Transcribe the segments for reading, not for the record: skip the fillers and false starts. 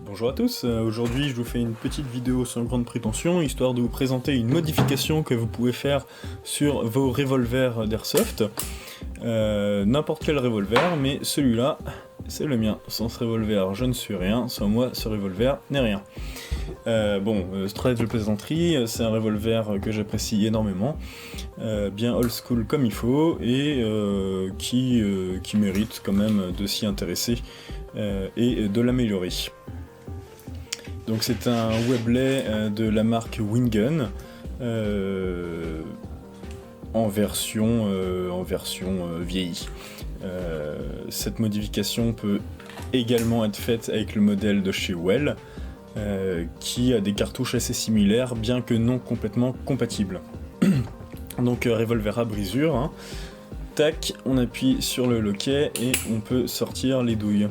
Bonjour à tous, aujourd'hui je vous fais une petite vidéo sans grande prétention, histoire de vous présenter une modification que vous pouvez faire sur vos revolvers d'airsoft. N'importe quel revolver, mais celui-là, c'est le mien. Sans ce revolver, je ne suis rien, sans moi, ce revolver n'est rien. Trêve de plaisanterie, c'est un revolver que j'apprécie énormément, bien old school comme il faut, et qui mérite quand même de s'y intéresser et de l'améliorer. Donc c'est un Webley de la marque Wingun en version vieillie. Cette modification peut également être faite avec le modèle de chez Well, qui a des cartouches assez similaires, bien que non complètement compatibles. Donc revolver à brisure, hein. Tac, on appuie sur le loquet et on peut sortir les douilles.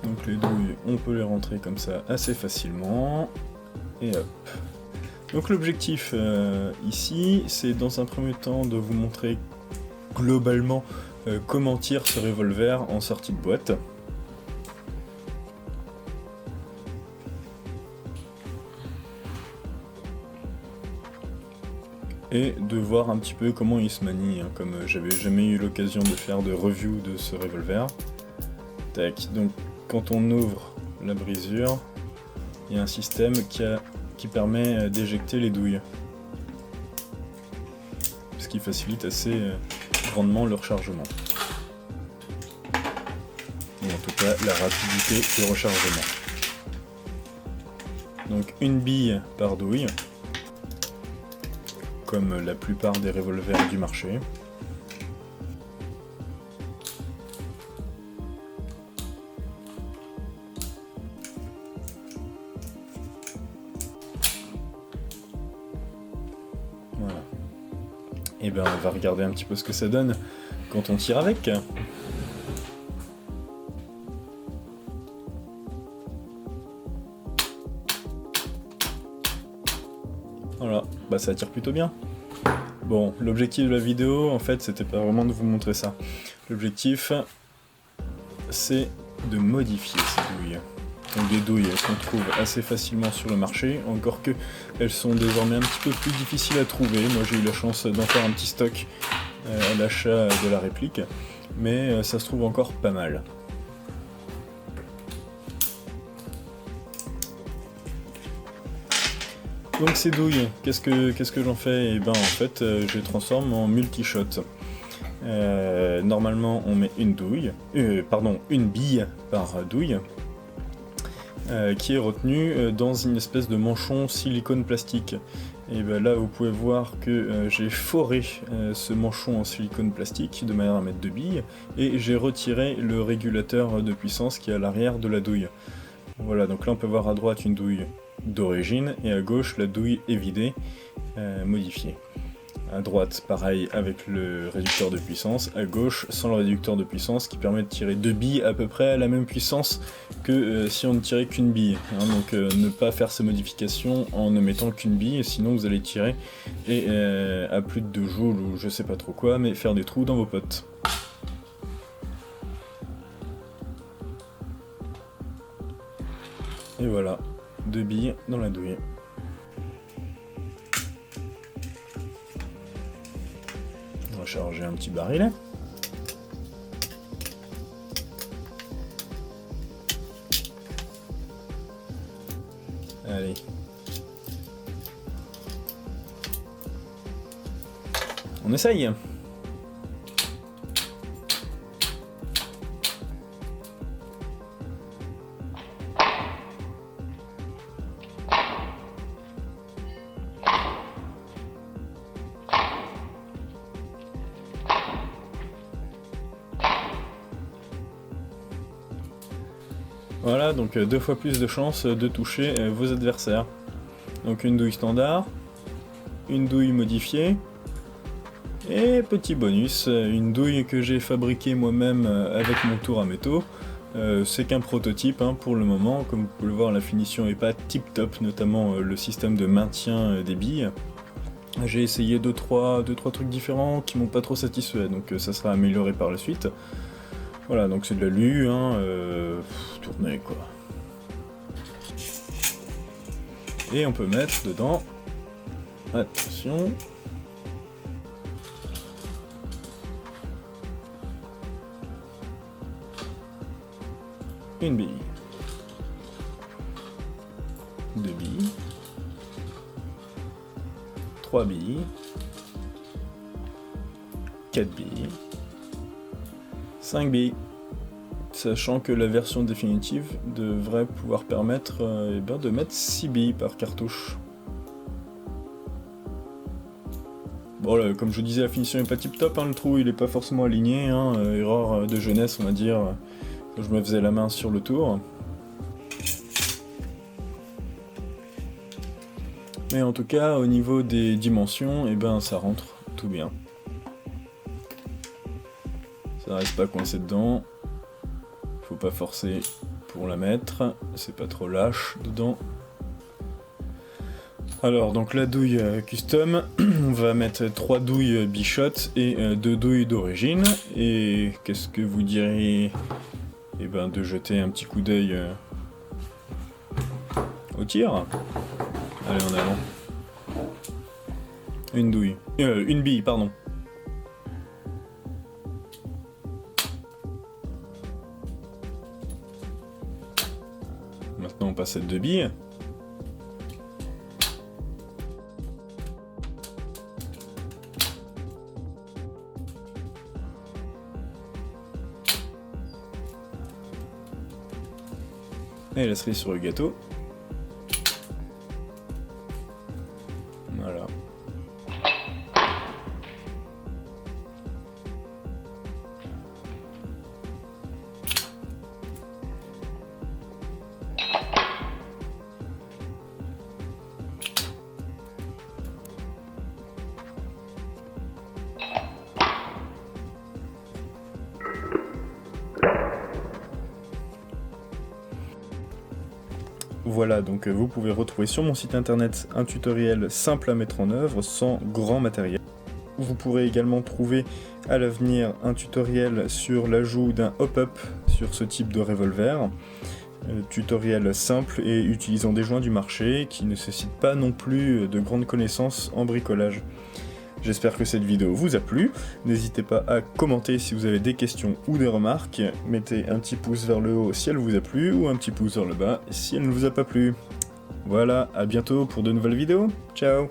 Donc les douilles, on peut les rentrer comme ça assez facilement, et hop. Donc l'objectif ici, c'est dans un premier temps de vous montrer globalement comment tire ce revolver en sortie de boîte. Et de voir un petit peu comment il se manie, hein, comme j'avais jamais eu l'occasion de faire de review de ce revolver. Tac, donc quand on ouvre la brisure, il y a un système qui permet d'éjecter les douilles. Ce qui facilite assez grandement le rechargement. Et en tout cas la rapidité de rechargement. Donc une bille par douille, comme la plupart des revolvers du marché. Voilà. Et ben on va regarder un petit peu ce que ça donne quand on tire avec. Voilà, bah ça tire plutôt bien. Bon, l'objectif de la vidéo, en fait, c'était pas vraiment de vous montrer ça. L'objectif, c'est de modifier ces douilles. Donc des douilles qu'on trouve assez facilement sur le marché, encore que elles sont désormais un petit peu plus difficiles à trouver. Moi j'ai eu la chance d'en faire un petit stock à l'achat de la réplique, mais ça se trouve encore pas mal. Donc ces douilles, qu'est-ce que j'en fais? Et ben en fait je les transforme en multi-shot. Normalement on met une bille par douille, qui est retenue dans une espèce de manchon silicone plastique. Et ben là vous pouvez voir que j'ai foré ce manchon en silicone plastique de manière à mettre deux billes, et j'ai retiré le régulateur de puissance qui est à l'arrière de la douille. Voilà, donc là on peut voir à droite une douille d'origine, et à gauche la douille évidée, modifiée. À droite pareil avec le réducteur de puissance, à gauche sans le réducteur de puissance, qui permet de tirer deux billes à peu près à la même puissance que si on ne tirait qu'une bille, hein. Donc ne pas faire ces modifications en ne mettant qu'une bille, sinon vous allez tirer et à plus de 2 joules ou je sais pas trop quoi, mais faire des trous dans vos potes. Et voilà, 2 billes dans la douille. On va charger un petit barillet. Allez. On essaye. Voilà, donc 2 fois plus de chances de toucher vos adversaires. Donc une douille standard, une douille modifiée, et petit bonus, une douille que j'ai fabriquée moi-même avec mon tour à métaux. C'est qu'un prototype hein, pour le moment, comme vous pouvez le voir la finition n'est pas tip top, notamment le système de maintien des billes. J'ai essayé 2-3 trucs différents qui m'ont pas trop satisfait, donc ça sera amélioré par la suite. Voilà, donc c'est de l'alu, hein, tourner quoi. Et on peut mettre dedans, attention, une bille, 2 billes, 3 billes, 4 billes, 5 billes, sachant que la version définitive devrait pouvoir permettre de mettre 6 billes par cartouche. Bon là, comme je vous disais, la finition est pas tip top, hein, le trou il est pas forcément aligné, hein, erreur de jeunesse on va dire, quand je me faisais la main sur le tour. Mais en tout cas, au niveau des dimensions, et ben ça rentre tout bien. Ça reste pas coincé dedans. Faut pas forcer pour la mettre, c'est pas trop lâche dedans. Alors donc la douille custom, on va mettre 3 douilles bichotte et 2 douilles d'origine. Et qu'est-ce que vous diriez de jeter un petit coup d'œil au tir. Allez en avant. Une douille. Une bille, pardon. Maintenant on passe à 2 billes. Et la cerise sur le gâteau. Voilà. Voilà, donc vous pouvez retrouver sur mon site internet un tutoriel simple à mettre en œuvre sans grand matériel. Vous pourrez également trouver à l'avenir un tutoriel sur l'ajout d'un hop-up sur ce type de revolver. Tutoriel simple et utilisant des joints du marché qui ne nécessitent pas non plus de grandes connaissances en bricolage. J'espère que cette vidéo vous a plu, n'hésitez pas à commenter si vous avez des questions ou des remarques, mettez un petit pouce vers le haut si elle vous a plu, ou un petit pouce vers le bas si elle ne vous a pas plu. Voilà, à bientôt pour de nouvelles vidéos, ciao!